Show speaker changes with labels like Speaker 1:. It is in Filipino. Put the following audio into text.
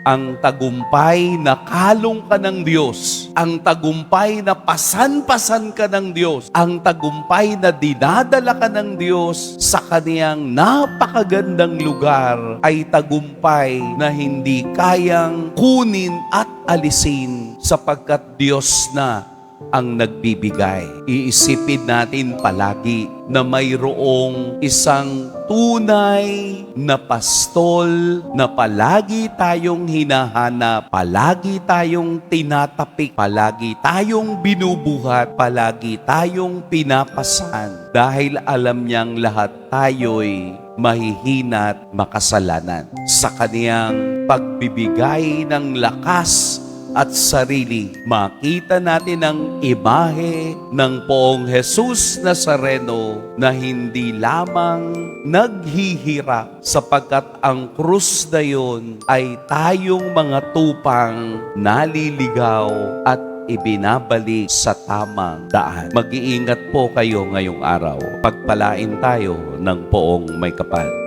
Speaker 1: ang tagumpay na kalong ka ng Diyos, ang tagumpay na pasan-pasan ka ng Diyos, ang tagumpay na dinadala ka ng Diyos sa kaniyang napakagandang lugar ay tagumpay na hindi kayang kunin at alisin sapagkat Diyos na ang nagbibigay. Iisipin natin palagi na mayroong isang tunay na pastol na palagi tayong hinahanap, palagi tayong tinatapik, palagi tayong binubuhat, palagi tayong pinapasan dahil alam niyang lahat tayo'y mahihina at makasalanan. Sa kaniyang pagbibigay ng lakas at sarili, makita natin ang imahe ng Poong Jesus Nazareno na hindi lamang naghihirap sapagkat ang krus na yun ay tayong mga tupang naliligaw at ibinabalik sa tamang daan. Mag-iingat po kayo ngayong araw. Pagpalain tayo ng Poong May Kapal.